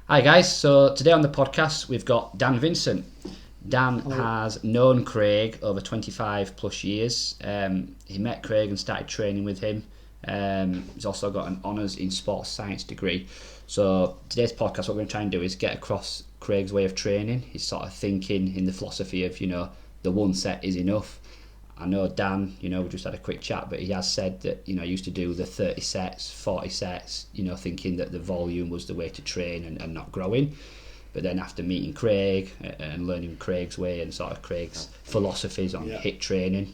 Hi guys, so today on the podcast we've got Dan Vincent. Dan has known Craig over 25 plus years. He met Craig and started training with him. He's also got an honours in sports science degree. So today's podcast, what we're going to try and do is get across Craig's way of training, his sort of thinking in the philosophy of, the one set is enough. I know Dan, we just had a quick chat, but he has said that, he used to do the 30 sets, 40 sets, thinking that the volume was the way to train and not growing. But then after meeting Craig and learning Craig's way and sort of Craig's philosophies on HIIT training,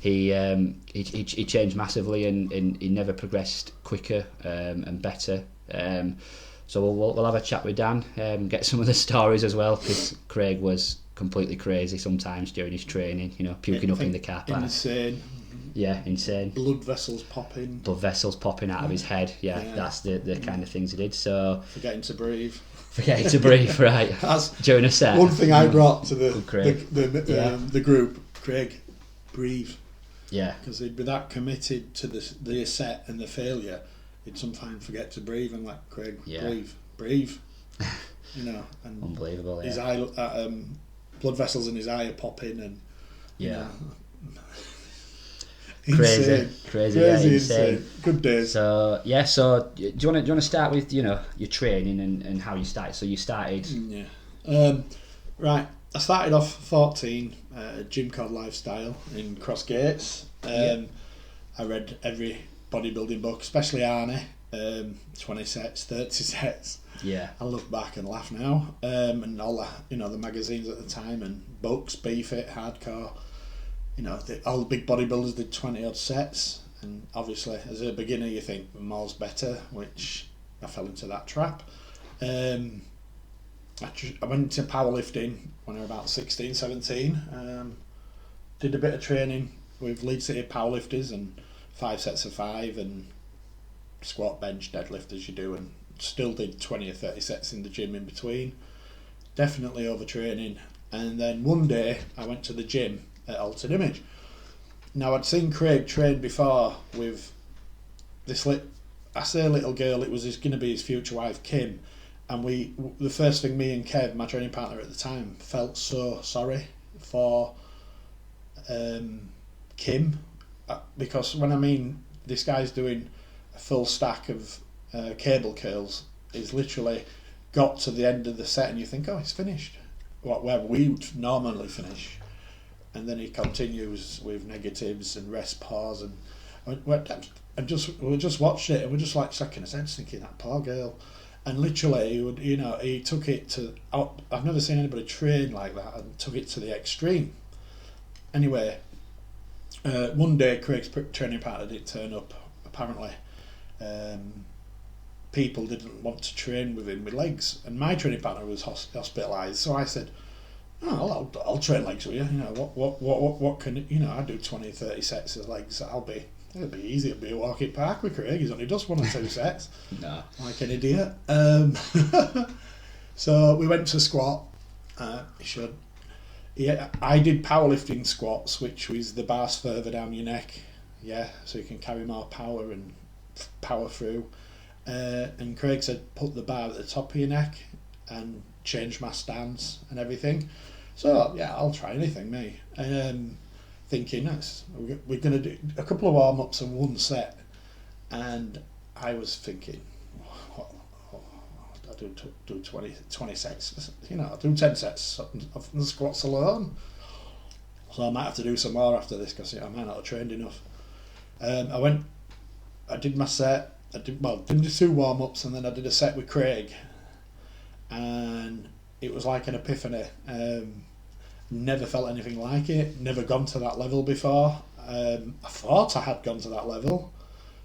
he changed massively and he never progressed quicker and better. So we'll have a chat with Dan, get some of the stories as well, because Craig was completely crazy sometimes during his training, puking up in the car park. Insane. Yeah, insane. Blood vessels popping out of his head. Yeah. That's the kind of things he did. So forgetting to breathe, right? During a set. One thing I brought to the group, Craig, breathe. Yeah. Because he'd be that committed to the set and the failure, he'd sometimes forget to breathe. And like, Craig, breathe. And unbelievable. His eye, blood vessels in his eye are popping, and insane. Good days. So do you want to start with your training and how you started? So you started. Right. I started off 14, a gym called Lifestyle in Crossgates. I read every bodybuilding book, especially Arnie. 20 sets, 30 sets. Yeah. I look back and laugh now. And all the magazines at the time and books, BFit, Hardcore. All the big bodybuilders did 20 odd sets, and obviously as a beginner you think more's better, which I fell into that trap. I went into powerlifting when I was about 16, 17. Did a bit of training with Leeds City powerlifters and 5 sets of 5 and squat, bench, deadlift as you do, and still did 20 or 30 sets in the gym in between. Definitely overtraining. And then one day I went to the gym at Altered Image. Now I'd seen Craig train before with this little girl. It was going to be his future wife, Kim, and the first thing me and Kev, my training partner at the time, felt so sorry for Kim, because when this guy's doing a full stack of cable curls, he's literally got to the end of the set and you think, oh, it's finished, where we would normally finish. And then he continues with negatives and rest pause, and we just watched it and we're just like shaking our heads thinking, that poor girl. And literally he took it to, I've never seen anybody train like that, and took it to the extreme. Anyway, one day Craig's training partner didn't turn up. Apparently people didn't want to train with him with legs, and my training partner was hospitalised. So I said, oh, I'll train legs with you. What can I do 20, 30 sets of legs. It'll be easy. It'll be a walking park with Craig. He's only does 1 or 2 sets. No. Like an idiot. So we went to squat. I did powerlifting squats, which was the bars further down your neck. Yeah, so you can carry more power and power through. And Craig said, put the bar at the top of your neck and change my stance and everything. So I'll try anything, me. Thinking we're going to do a couple of warm-ups and 1 set, and I was thinking, I do 20 sets, I'll do 10 sets of the squats alone. So I might have to do some more after this, because I might not have trained enough. I did my set. Didn't do 2 warm-ups, and then I did a set with Craig, and it was like an epiphany. Never felt anything like it, never gone to that level before. I thought I had gone to that level,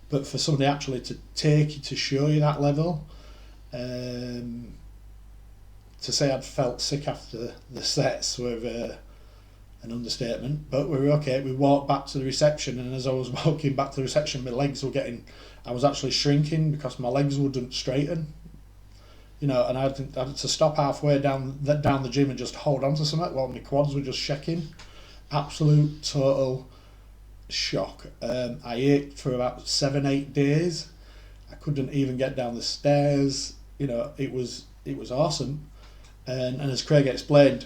but for somebody actually to take you, to show you that level, to say I'd felt sick after the sets were an understatement, but we were okay. We walked back to the reception, and as I was walking back to the reception, my legs were I was actually shrinking because my legs wouldn't straighten. And I had to stop halfway down the gym and just hold on to something while my quads were just shaking. Absolute total shock. I ate for about 7-8 days. I couldn't even get down the stairs. It was it was awesome. And as Craig explained,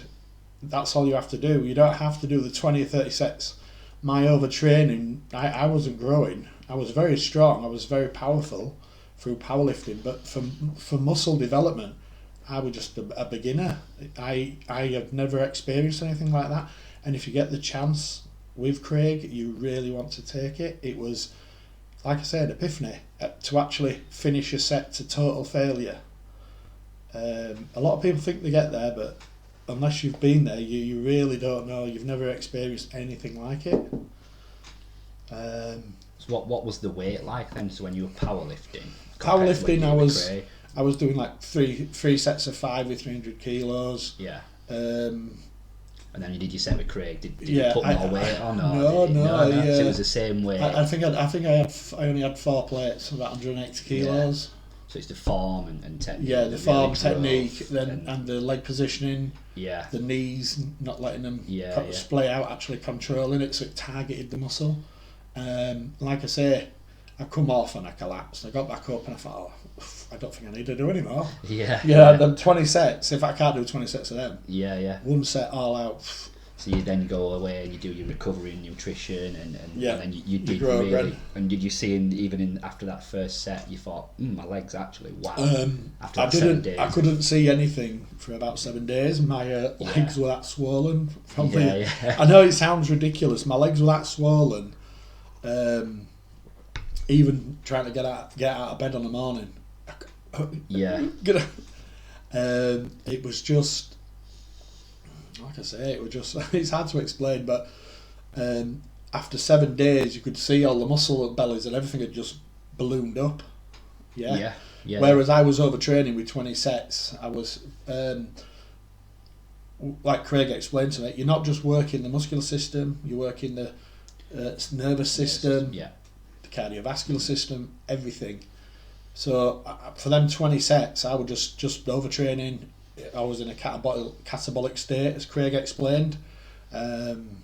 that's all you have to do. You don't have to do the 20 or 30 sets. My overtraining, I wasn't growing. I was very strong. I was very powerful through powerlifting. But for muscle development, I was just a beginner. I have never experienced anything like that. And if you get the chance with Craig, you really want to take it. It was, like I said, epiphany. To actually finish a set to total failure. A lot of people think they get there, but unless you've been there, you really don't know. You've never experienced anything like it. So what was the weight like then? So when you were powerlifting? Powerlifting, I was doing like three sets of 5 with 300 kilos. Yeah. And then you did your set with Craig. Did you put more weight on? No. So it was the same weight. I think I only had 4 plates, about 180 kilos. Yeah. So it's the form and technique. Yeah, the form, technique, and the leg positioning. Yeah. The knees, not letting them splay out, actually controlling it, so it targeted the muscle. Like I say, I come off and I collapsed. I got back up and I thought, I don't think I need to do any more. Yeah. Then 20 sets. If I can't do 20 sets of them. Yeah. One set all out. So you then go away and you do your recovery and nutrition and then you did grow really. again. And did you see after that first set you thought, my legs actually wow. After 7 days. I couldn't see anything for about 7 days. My legs were that swollen. Probably. I know it sounds ridiculous. My legs were that swollen. Even trying to get out of bed in the morning. Yeah. It was just, like I say, it's hard to explain, but after 7 days you could see all the muscle bellies and everything had just ballooned up. Yeah. Whereas I was overtraining with 20 sets. I was, like Craig explained to me, you're not just working the muscular system, you're working the nervous system, the cardiovascular system, everything. So for them 20 sets, I was just overtraining. I was in a catabolic state, as Craig explained, and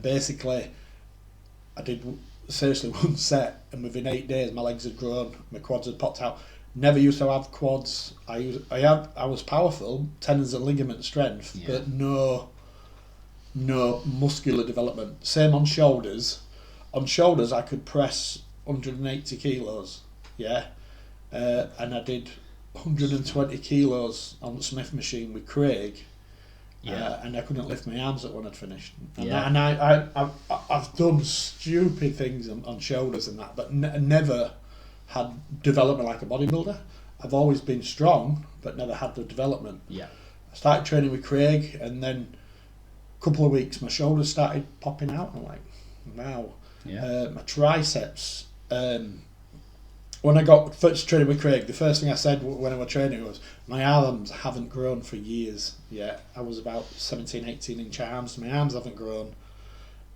basically I did seriously one set, and within 8 days my legs had grown, my quads had popped out. Never used to have quads. I was powerful, tendons and ligament strength, but no muscular development. Same on shoulders. On shoulders I could press 180 kilos. And I did 120 kilos on the Smith machine with Craig. And I couldn't lift my arms up when I'd finished. And I've done stupid things on shoulders and that, but never had development like a bodybuilder. I've always been strong, but never had the development. I started training with Craig, and then a couple of weeks my shoulders started popping out. I'm like, wow. My triceps. When I got first training with Craig, the first thing I said when I was training was, my arms haven't grown for years yet. I was about 17, 18 inch arms. My arms haven't grown.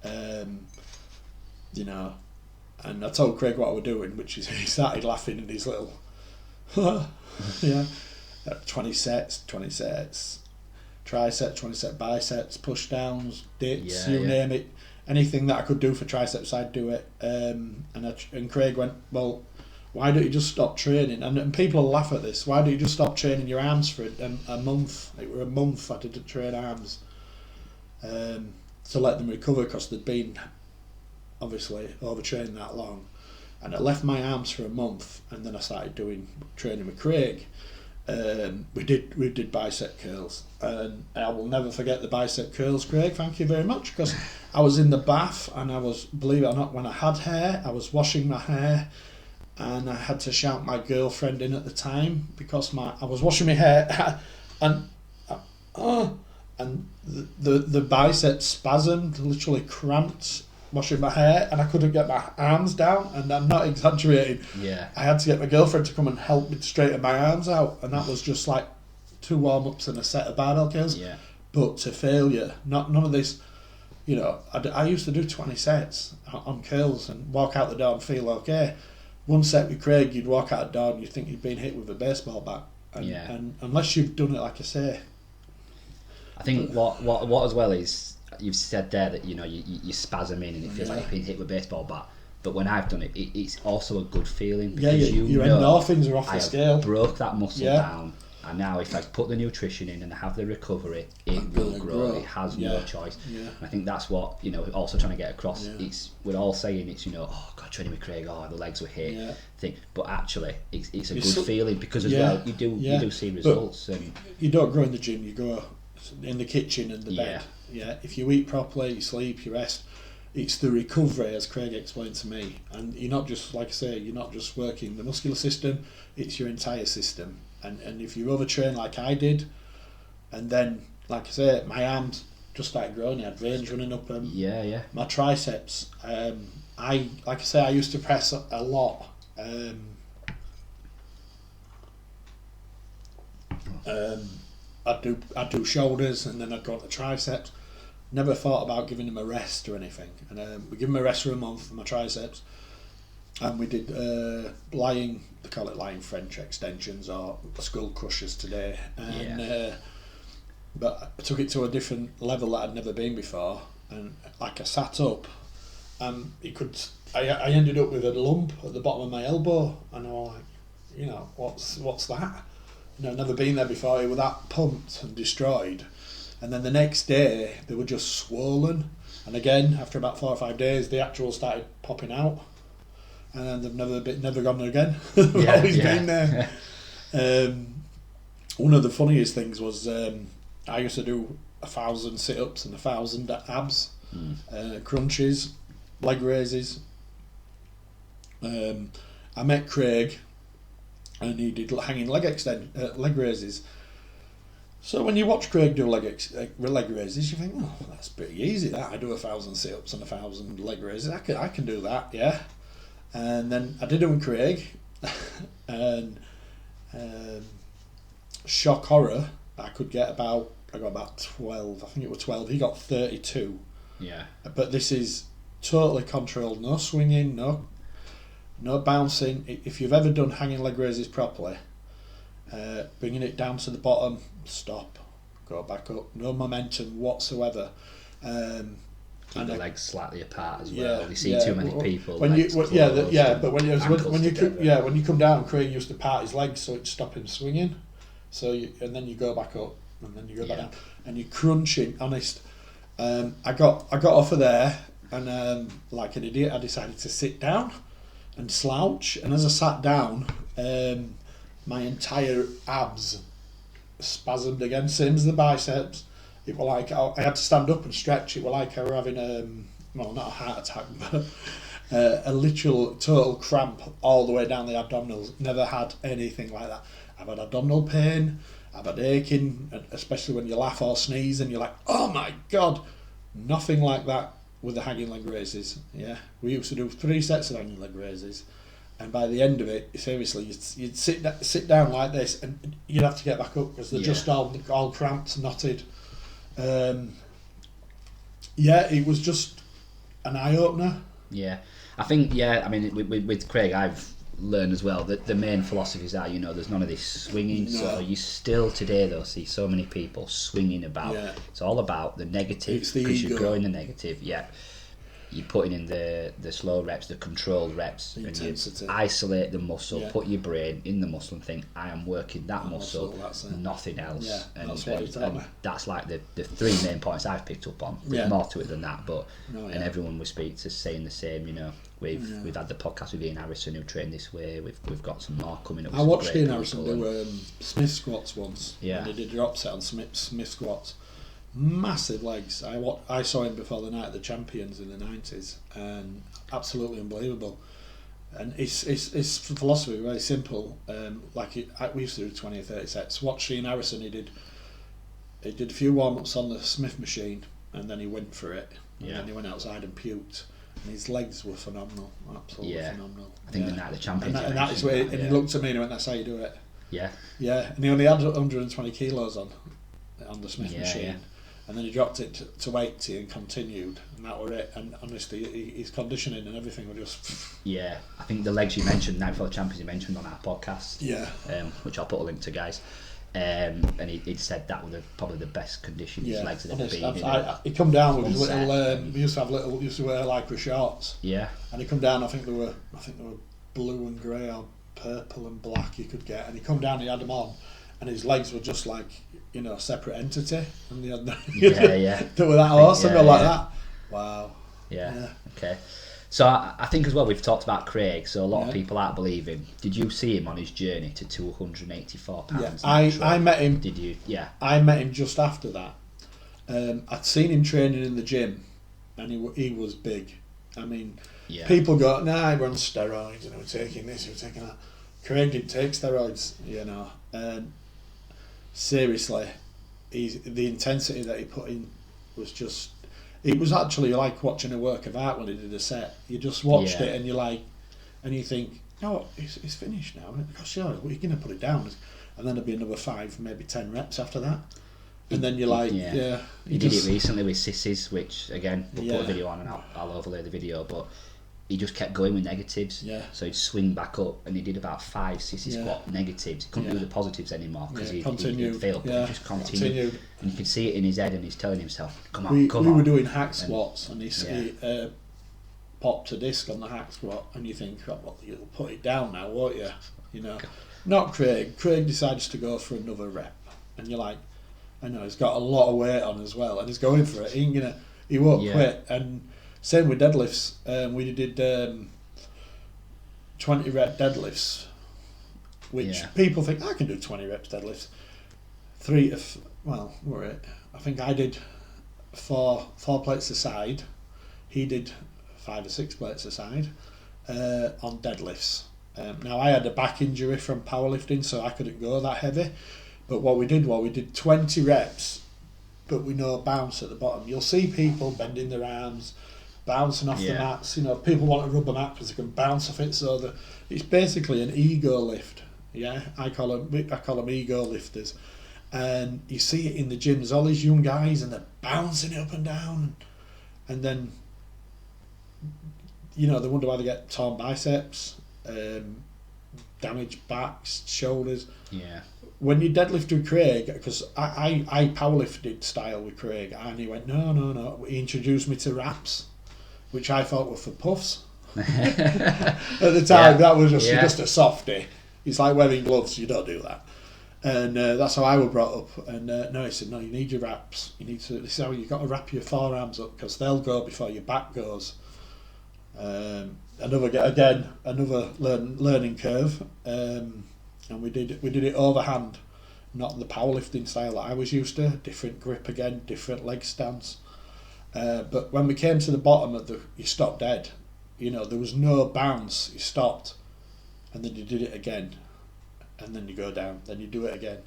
And I told Craig what I was doing, which is he started laughing in his little, 20 sets, triceps, 20 set biceps, push downs, dips, name it. Anything that I could do for triceps, I'd do it. And Craig went, well, why don't you just stop training? And people laugh at this. Why don't you just stop training your arms for a month? It were a month I didn't train arms to let them recover, because they'd been obviously overtrained that long. And I left my arms for a month, and then I started doing training with Craig. We did bicep curls, and I will never forget the bicep curls, Craig. Thank you very much, because I was in the bath, and I was, believe it or not, when I had hair, I was washing my hair. And I had to shout my girlfriend in at the time, because I was washing my hair and the biceps spasmed, literally cramped washing my hair, and I couldn't get my arms down, and I'm not exaggerating. I had to get my girlfriend to come and help me straighten my arms out, and that was just like 2 warm-ups and a set of barbell curls. But to failure, none of this. I used to do 20 sets on curls and walk out the door and feel okay. One set with Craig, you'd walk out the door and you'd think you'd been hit with a baseball bat. And unless you've done it, like I say. I think what as well is, you've said there that you spasm in and it feels like you've been hit with a baseball bat. But when I've done it, it's also a good feeling, because your endorphins are off the scale. I broke that muscle down. And now if I put the nutrition in and have the recovery, it will grow. It has no choice. Yeah. And I think that's what, you know, also trying to get across. Yeah. We're all saying it's, you know, oh God, training with Craig, oh the legs were hit. Yeah. Thing. But actually it's a good feeling because as well you do see results. And you don't grow in the gym, you go in the kitchen and the bed. Yeah. If you eat properly, you sleep, you rest. It's the recovery, as Craig explained to me, and you're not just, like I say, you're not just working the muscular system, it's your entire system. And if you overtrain like I did, and then, like I say, my arms just started growing, I had veins running up them. Yeah. My triceps, I used to press a lot. I'd do shoulders, and then I'd go on to triceps. Never thought about giving him a rest or anything, and we give him a rest for a month for my triceps, and we did lying, they call it lying French extensions or skull crushers today, and but I took it to a different level that I'd never been before, and like I sat up, and I ended up with a lump at the bottom of my elbow, and I was like, you know, what's that? You know, never been there before. It was that pumped and destroyed. And then the next day, they were just swollen. And again, after about 4 or 5 days, the actual started popping out. And then they've never gone again. They've always been there. One of the funniest things was I used to do 1,000 sit-ups and 1,000 abs, crunches, leg raises. I met Craig, and he did hanging leg raises. So when you watch Craig do leg raises, you think, oh, that's pretty easy. That I do 1,000 sit-ups and 1,000 leg raises. I can do that, yeah. And then I did it with Craig, and shock horror, I got about 12. I think it was 12. He got 32. Yeah. But this is totally controlled. No swinging, no bouncing. If you've ever done hanging leg raises properly, bringing it down to the bottom, stop, go back up, no momentum whatsoever, keep the legs slightly apart as well. You see too many people. But when you come down, Craig used to part his legs so it'd stop him swinging. And then you go back up, and then you go back down, and you're crunching. Honest, I got off of there, and like an idiot, I decided to sit down and slouch. And as I sat down, my entire abs spasmed again, same as the biceps. It was like I had to stand up and stretch. It was like I were having not a heart attack, but a literal total cramp all the way down the abdominals. Never had anything like that. I've had abdominal pain, I've had aching, especially when you laugh or sneeze and you're like, oh my God. Nothing like that with the hanging leg raises. Yeah, we used to do 3 sets of hanging leg raises. And by the end of it, seriously, you'd sit down like this, and you'd have to get back up because they're just all cramped, knotted. It was just an eye opener. Yeah, I think. I mean, with Craig, I've learned as well that the main philosophies are, there's none of this swinging. No. So you still today though see so many people swinging about. Yeah. It's all about the negative because you're growing the negative. Yeah. You're putting in the slow reps, the controlled reps, and you isolate the muscle, put your brain in the muscle and think, I am working that muscle, nothing else. Yeah, and that's like the 3 main points I've picked up on. There's more to it than that, but and everyone we speak to is saying the same. We've had the podcast with Ian Harrison who trained this way. We've got some more coming up. I watched Ian Harrison do Smith squats once. Yeah, and he did a drop set on Smith squats. Massive legs. I saw him before the night of the champions in the 90s, and absolutely unbelievable. And his philosophy was very simple. We used to do 20 or 30 sets. Watch Ian Harrison. He did a few warm-ups on the Smith machine, and then he went for it. And then he went outside and puked. And his legs were phenomenal, absolutely phenomenal. I think the night of the champions. And that is where. And he looked at me and he went, "That's how you do it." Yeah. Yeah, and he only had 120 kilos on the Smith machine. Yeah. And then he dropped it to 80 and continued, and that were it. And honestly, his conditioning and everything were just. Yeah, I think the legs you mentioned, night before the champions, you mentioned on our podcast. Yeah. Which I'll put a link to, guys. And he said that were probably the best condition his legs had ever been. He come down with his little. We used to wear lycra shorts. Yeah. And he come down. I think they were blue and grey or purple and black. You could get, and he come down. He had them on. and his legs were just like, you know, a separate entity, and they had Yeah. they were that awesome, like that. Wow. Yeah. Okay. So I think as well we've talked about Craig. So a lot of people aren't believing. Did you see him on his journey to 284 pounds? Yeah, I met him. Did you? Yeah. I met him just after that. I'd seen him training in the gym, and he was big. I mean, people go, nah, we're on steroids, and we're taking this, we're taking that. Craig didn't take steroids, you know. Seriously, the intensity that he put in was just. It was actually like watching a work of art when he did a set. You just watched it and you're like, and you think, no, it's finished now. Gosh, yeah, well, you're going to put it down. And then there'll be another 5, maybe 10 reps after that. And then you're like, He did it recently with sissies, which, again, we'll put a video on and I'll overlay the video, but he just kept going with negatives. Yeah. So he'd swing back up and he did about 5 sissy squat negatives. He couldn't do the positives anymore because he'd failed, but he just continued. And you could see it in his head and he's telling himself, come on. We were doing hack squats and he popped a disc on the hack squat and you think, oh, well, you'll put it down now, won't you? You know, not Craig. Craig decides to go for another rep and you're like, I know, he's got a lot of weight on as well and he's going for it. He won't quit. And same with deadlifts. We did 20 rep deadlifts, which people think I can do 20 reps deadlifts. I think I did four plates a side. He did 5 or 6 plates a side on deadlifts. Now I had a back injury from powerlifting, so I couldn't go that heavy. But what we did 20 reps, but with no bounce at the bottom. You'll see people bending their arms, bouncing off the mats. You know, people want a rubber mat because they can bounce off it. So it's basically an ego lift. Yeah, I call them ego lifters. And you see it in the gyms, all these young guys, and they're bouncing it up and down. And then, you know, they wonder why they get torn biceps, damaged backs, shoulders. Yeah. When you deadlift with Craig, because I powerlifted style with Craig, and he went, no. He introduced me to wraps, which I thought were for puffs. At the time, that was just a softie. It's like wearing gloves, you don't do that. And that's how I was brought up. And no, he said, no, you need your wraps. This is how you've got to wrap your forearms up, because they'll go before your back goes. Another learning curve. And we did it overhand, not the powerlifting style that I was used to. Different grip again, different leg stance. But when we came to the bottom you stopped dead. You know, there was no bounce. You stopped, and then you did it again, and then you go down. Then you do it again,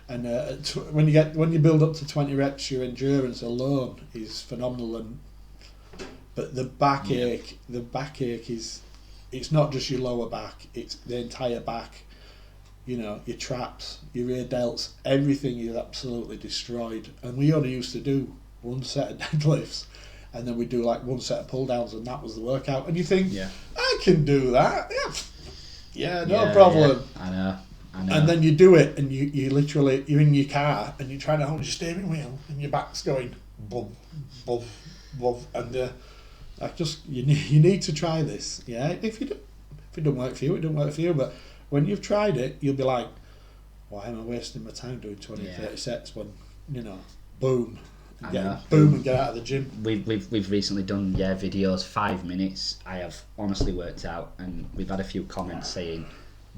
and when you build up to 20 reps, your endurance alone is phenomenal. But the backache is, it's not just your lower back; it's the entire back. You know, your traps, your rear delts, everything is absolutely destroyed. And we only used to do 1 set of deadlifts, and then we do like 1 set of pull downs, and that was the workout. And you think, I can do that. Yeah, no problem. Yeah. I know. And then you do it, and you're in your car, and you're trying to hold your steering wheel, and your back's going boom, boom, boom, and you need to try this. Yeah, if it doesn't work for you, it doesn't work for you. But when you've tried it, you'll be like, why am I wasting my time doing 20, 30 sets when, you know, boom, and get out of the gym. We've recently done videos 5 minutes. I have honestly worked out, and we've had a few comments saying,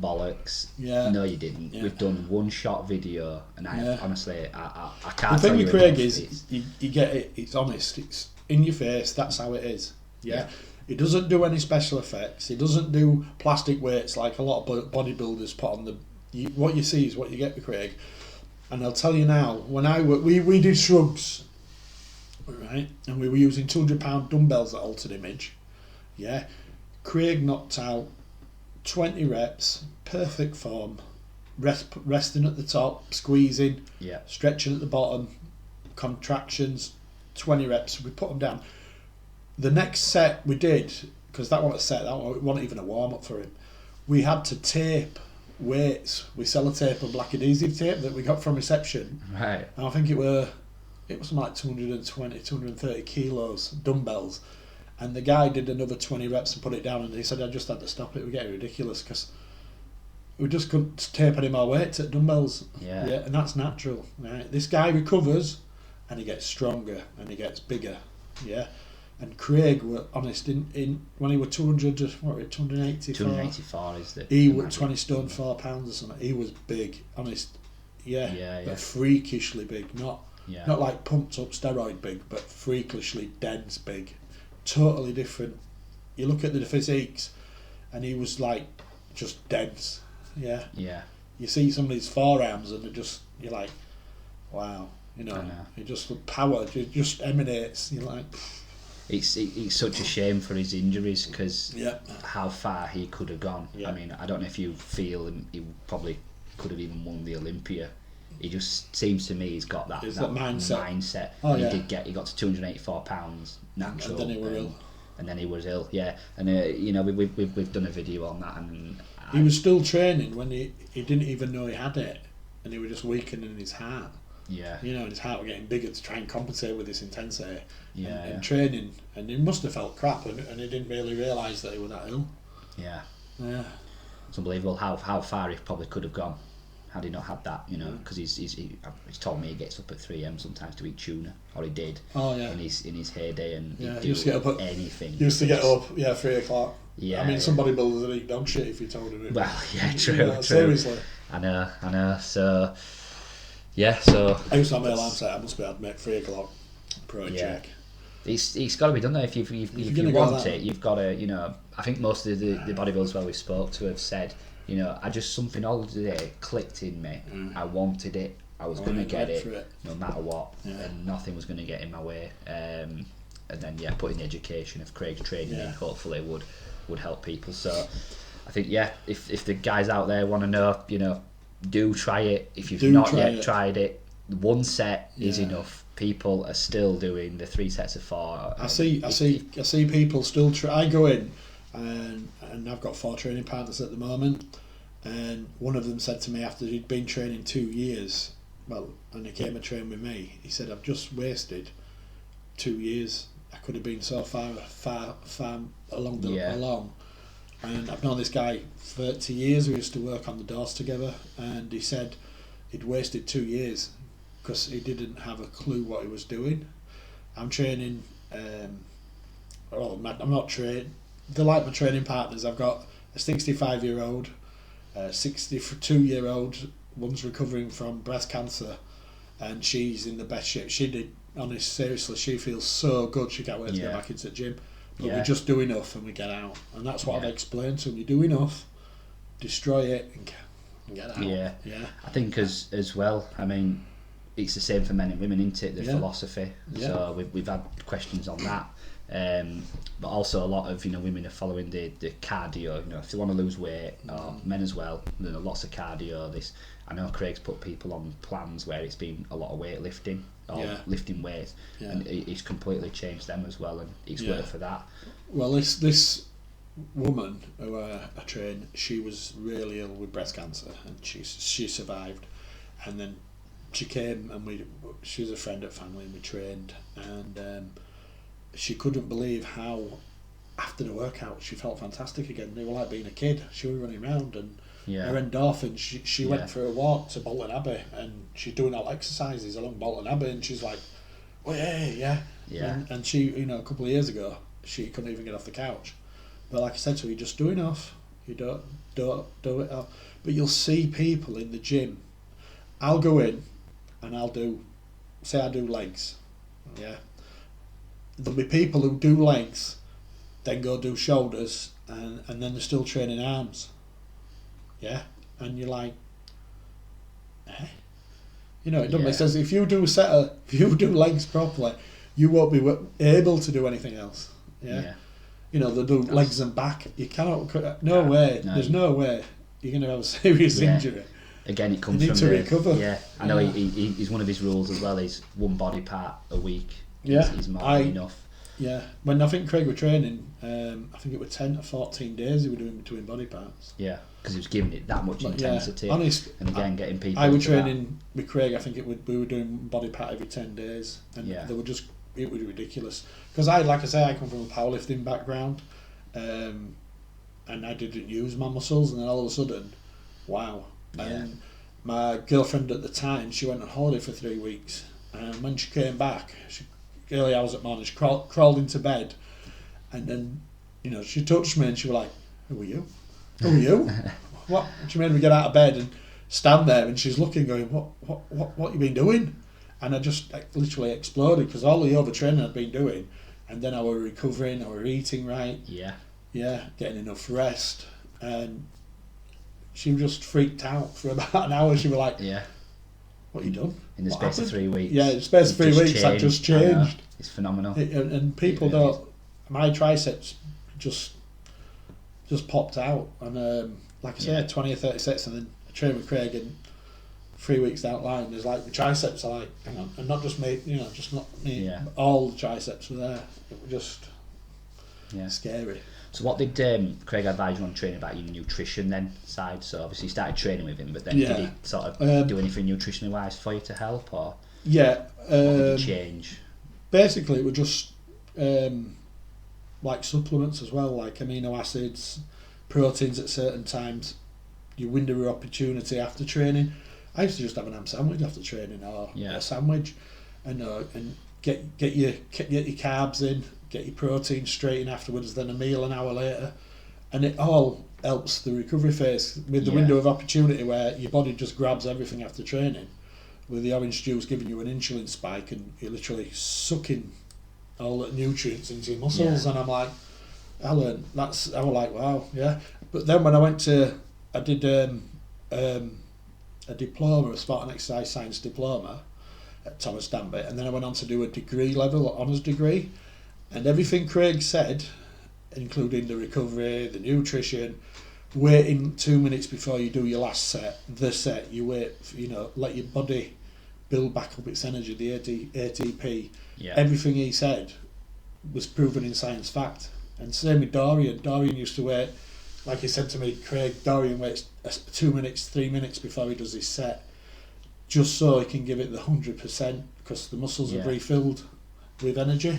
bollocks. Yeah. No, you didn't. Yeah. We've done 1 short video, and I honestly, I can't. The thing with Craig is you get it. It's honest. It's in your face. That's how it is. Yeah. He doesn't do any special effects. He doesn't do plastic weights like a lot of bodybuilders put on what you see is what you get with Craig. And I'll tell you now, when we did shrugs, right, and we were using 200-pound dumbbells at Altered Image. Yeah, Craig knocked out 20 reps, perfect form, resting at the top, squeezing, stretching at the bottom, contractions, 20 reps. We put them down. The next set we did, because that wasn't even a warm-up for him, we had to tape weights with sellotape and black adhesive tape that we got from reception. Right. And I think it was something like 220, 230 kilos dumbbells. And the guy did another 20 reps and put it down, and he said, I just had to stop it. We're getting ridiculous, because we just couldn't tape any more weights at dumbbells. Yeah. And that's natural. Right? This guy recovers, and he gets stronger, and he gets bigger. Yeah. And Craig were honest in when he was 284. 284 is the. He was 20 stone 4 pounds or something. He was big, honest. Yeah. But freakishly big, not Yeah. not like pumped up steroid big, but freakishly dense big. Totally different. You look at the physiques, and he was like just dense. Yeah. Yeah. You see some of these forearms, and you're like, wow. I know. It just the power just emanates. You're like. It's such a shame for his injuries because Yeah. how far he could have gone. Yeah. I mean, I don't know if you feel he probably could have even won the Olympia. He just seems to me he's got that mindset. Oh, and yeah. He got to 284 pounds natural. And then he was ill. And then he was ill, yeah. And we've done a video on that, and He was still training when he didn't even know he had it, and he was just weakening his heart. Yeah. And his heart was getting bigger to try and compensate with this intensity. Yeah. And training, and he must have felt crap, and he didn't really realise that he was that ill. Yeah. Yeah. It's unbelievable how far he probably could have gone had he not had that, because he's told me he gets up at 3 a.m. sometimes to eat tuna, or he did. Oh yeah. In his heyday, and Yeah, he'd used to get up at anything. Used to get up, 3 o'clock. Yeah. I mean, some bodybuilders would eat dog shit if you told him it. Well, yeah, true. Yeah, seriously. I know. So, yeah, so. I used to have my alarm set. I must be able to make 3 o'clock pro check. It's got to be done though. If you want it, you've got to. I think most of the bodybuilders we spoke to have said, I just something all day clicked in me. I wanted it. I was going to get it, no matter what, and nothing was going to get in my way. And then putting the education of Craig's training in, hopefully would help people. So I think if the guys out there want to know, do try it. If you've not yet tried it, one set is enough. People are still doing the 3 sets of 4. I see people still try. I go in, and I've got 4 training partners at the moment, and one of them said to me after he'd been training 2 years, and he came and trained with me, he said, I've just wasted 2 years. I could have been so far along. And I've known this guy 30 years. We used to work on the doors together, and he said he'd wasted 2 years because he didn't have a clue what he was doing. I'm training. I'm not trained. They're like my training partners. I've got a 65-year-old, a 62-year-old. One's recovering from breast cancer, and she's in the best shape. Seriously, she feels so good. She can't wait to get back into the gym. But we just do enough and we get out. And that's what I've explained to them. You do enough, destroy it, and get out. Yeah. I think as well, I mean, it's the same for men and women, isn't it? The philosophy. Yeah. So we've had questions on that. But also a lot of women are following the cardio. If they want to lose weight, or men as well, lots of cardio. I know Craig's put people on plans where it's been a lot of weightlifting or lifting weights, and he's completely changed them as well, and he's worked for that. Well, this woman who I trained, she was really ill with breast cancer, and she survived, and then she came and she was a friend at family, and we trained, and she couldn't believe how after the workout she felt fantastic again. They were like being a kid. She was running around, and her endorphins. She went for a walk to Bolton Abbey, and she's doing all exercises along Bolton Abbey, and she's like, oh yeah. And she, a couple of years ago, she couldn't even get off the couch. But like I said to her, you just do enough. You don't do it all. But you'll see people in the gym. I'll go in and I do legs. Yeah. There'll be people who do legs, then go do shoulders, and then they're still training arms. Yeah. And you're like, eh? It doesn't make sense. If you do legs properly, you won't be able to do anything else. Yeah. They'll do legs and back. You cannot. There's no way you're going to have a serious injury. Again, it comes from to recover. Yeah, I know. He's one of his rules as well. Is one body part a week. Is more than enough. Yeah. When I think Craig were training, I think it was 10 or 14 days he were doing between body parts. Yeah, because he was giving it that much intensity. Honest, and again, getting people. I was training with Craig. I think we were doing body part every 10 days, and it was ridiculous. Because I come from a powerlifting background, and I didn't use my muscles, and then all of a sudden, wow. Yeah. And my girlfriend at the time, she went on holiday for 3 weeks, and when she came back, early hours at morning, she crawled into bed, and then, you know, she touched me and she was like, "Who are you? Who are you?" What? She made me get out of bed and stand there, and she's looking, going, "What you been doing?" And I just literally exploded, because all the overtraining I'd been doing, and then I were recovering, I were eating right, getting enough rest, and she just freaked out for about an hour. She was like, "What you done?" In the space of 3 weeks. Yeah, in the space of 3 weeks, that just changed. It's phenomenal. And people don't. My triceps just popped out, and like I say, 20 or 30 sets, and then I trained with Craig, and 3 weeks down the line, there's like the triceps are like, hang on, and not just me, you know, just not me. All the triceps were there. It was just scary. So what did Craig advise you on training about your nutrition then side? So obviously you started training with him, but then did he sort of do anything nutritionally wise for you to help, or what did he change? Basically, it was just like supplements as well, like amino acids, proteins at certain times, your window of opportunity after training. I used to just have an ham sandwich after training, or a sandwich, and get your carbs in, get your protein straight in afterwards, then a meal an hour later, and it all helps the recovery phase with the window of opportunity where your body just grabs everything after training, with the orange juice giving you an insulin spike, and you're literally sucking all the nutrients into your muscles. And I'm like, I was like, wow, yeah. But then when I did a diploma, a sport and exercise science diploma at Thomas Danby, and then I went on to do a degree level, honours degree, and everything Craig said, including the recovery, the nutrition, waiting 2 minutes before you do your last set, you wait, you know, let your body build back up its energy, the ATP, everything he said was proven in science fact. And same with Dorian used to wait, like he said to me, Dorian waits 2 minutes, 3 minutes before he does his set, just so he can give it the 100%, because the muscles are refilled with energy,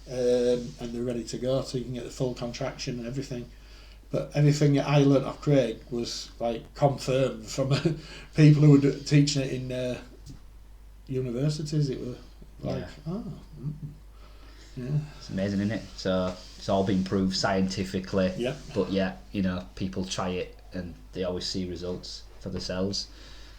and they're ready to go, so you can get the full contraction and everything. But everything that I learnt off Craig was like confirmed from people who were teaching it in universities. It was like, it's amazing, isn't it? So it's all been proved scientifically, but you know, people try it and they always see results for themselves.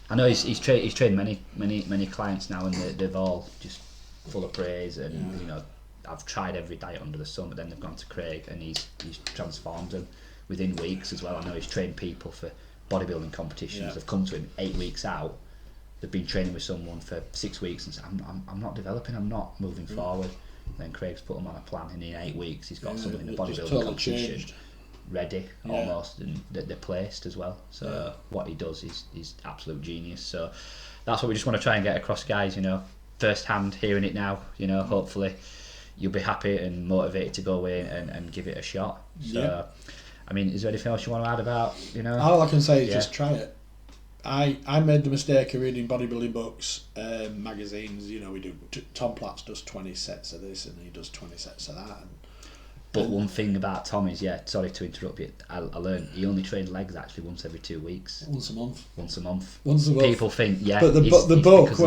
I know he's trained many clients now, and they've all just full of praise, and you know, I've tried every diet under the sun, but then they've gone to Craig and he's transformed them within weeks as well. I know he's trained people for bodybuilding competitions. They've come to him 8 weeks out. They've been training with someone for 6 weeks and said, I'm not developing, I'm not moving forward. Then Craig's put them on a plan, and in 8 weeks he's got someone in the bodybuilding competition ready almost, and they're placed as well. So what he does is absolute genius. So that's what we just want to try and get across, guys. You know, first hand hearing it now. You know, hopefully you'll be happy and motivated to go away and give it a shot. So I mean, is there anything else you want to add about, you know? All I can say is just try it. I made the mistake of reading bodybuilding books, magazines. You know, we do. Tom Platz does 20 sets of this, and he does 20 sets of that. But one thing about Tom is, sorry to interrupt you, I learned he only trained legs actually once every 2 weeks. Once a month. People think, but the book,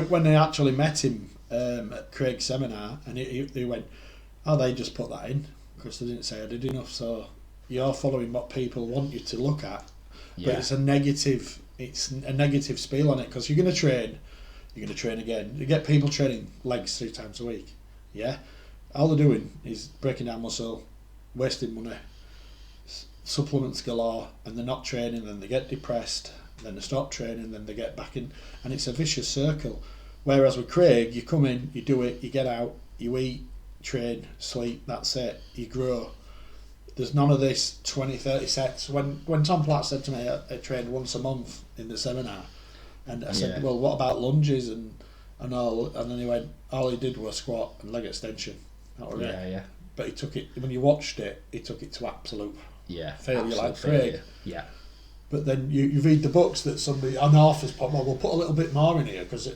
when they actually met him at Craig's seminar, and he went, they just put that in because they didn't say I did enough. So you're following what people want you to look at. But it's a negative spiel on it, because you're going to train again. You get people training legs 3 times a week. All they're doing is breaking down muscle, wasting money, supplements galore, and they're not training, then they get depressed, then they stop training, then they get back in, and it's a vicious circle. Whereas with Craig, you come in, you do it, you get out, you eat, train, sleep, that's it, you grow. There's none of this 20, 30 sets. When Tom Platz said to me, I trained once a month in the seminar, and I said, well, what about lunges and all? And then he went, all he did was squat and leg extension. That was it. But he took it, when you watched it, he took it to absolute failure, like Craig. But then you read the books that an author's put, we'll put a little bit more in here because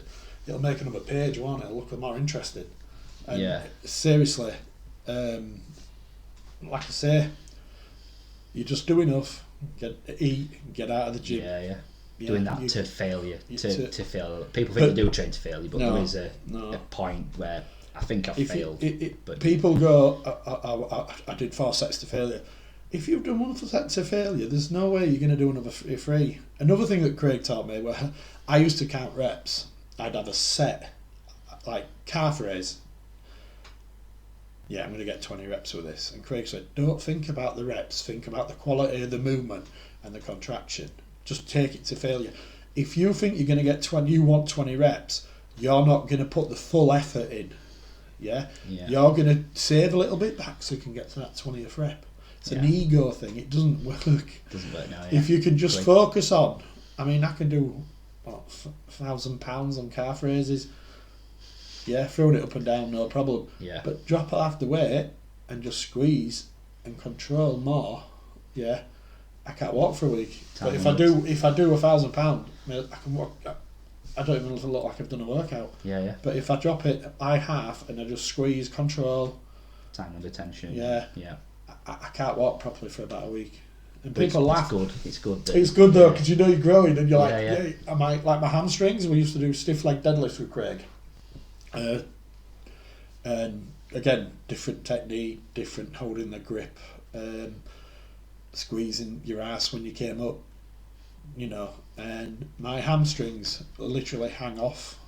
it'll make another page, won't it? It'll look more interesting. And seriously, like I say, you just do enough, eat, get out of the gym. Yeah. Doing that to failure, to fail. People think you do train to failure, but no, there is a point where I think I've failed. But people go, I did 4 sets to failure. If you've done 1 set to failure, there's no way you're going to do another 3. Another thing that Craig taught me, where I used to count reps, I'd have a set, like calf raise. Yeah, I'm going to get 20 reps with this. And Craig said, don't think about the reps, think about the quality of the movement and the contraction. Just take it to failure. If you think you're going to get 20, you want 20 reps, you're not going to put the full effort in. Yeah? You're going to save a little bit back so you can get to that 20th rep. It's an ego thing. It doesn't work. Doesn't work now. If you can just focus on, I mean, I can do £1,000 on calf raises. Yeah, throwing it up and down, no problem. Yeah. But drop half the weight and just squeeze and control more. Yeah. I can't walk for a week. But if I do £1,000, I can walk. I don't even look like I've done a workout. Yeah. But if I drop it by half and I just squeeze, control, time under tension. Yeah. I can't walk properly for about a week. And people laugh. It's good. It's good though, because you know you're growing, and you're like, yeah. I might like my hamstrings. We used to do stiff leg deadlifts with Craig. And again, different technique, different holding the grip, squeezing your ass when you came up, and my hamstrings literally hang off,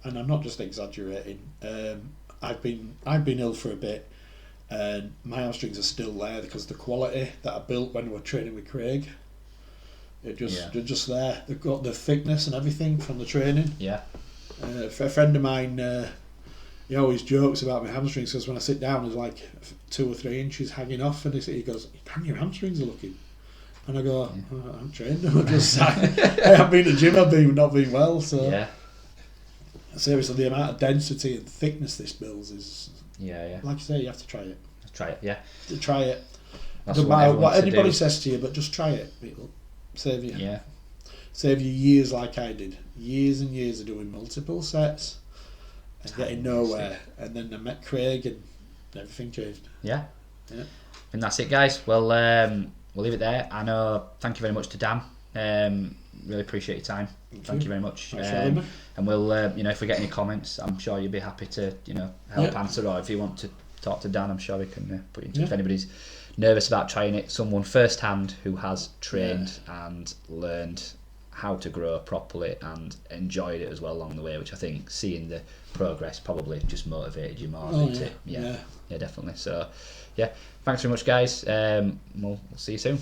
and I'm not just exaggerating. I've been ill for a bit, and my hamstrings are still there because the quality that I built when we were training with Craig, they're just there. They've got the thickness and everything from the training. Yeah. A friend of mine, he always jokes about my hamstrings because when I sit down, there's like 2 or 3 inches hanging off, and he goes, "Damn, your hamstrings are looking." And I go, "I'm trained. I haven't been to the gym. I've not been well." So seriously, the amount of density and thickness this builds is like you say, you have to try it. Try it, yeah. To try it. That's Doesn't matter what anybody do. Says to you, but just try it. It'll save you. Yeah. Save you years like I did. Years and years of doing multiple sets and getting nowhere. And then I met Craig and everything changed. Yeah. And that's it, guys. Well, we'll leave it there. I know. Thank you very much to Dan. Really appreciate your time. Thank you very much. And we'll, if we get any comments, I'm sure you'll be happy to, help answer. Or if you want to talk to Dan, I'm sure we can put you in touch. If anybody's nervous about trying it, someone firsthand who has trained and learned how to grow properly and enjoyed it as well along the way, which I think seeing the progress probably just motivated you more. Yeah, definitely. So, thanks very much, guys. We'll see you soon.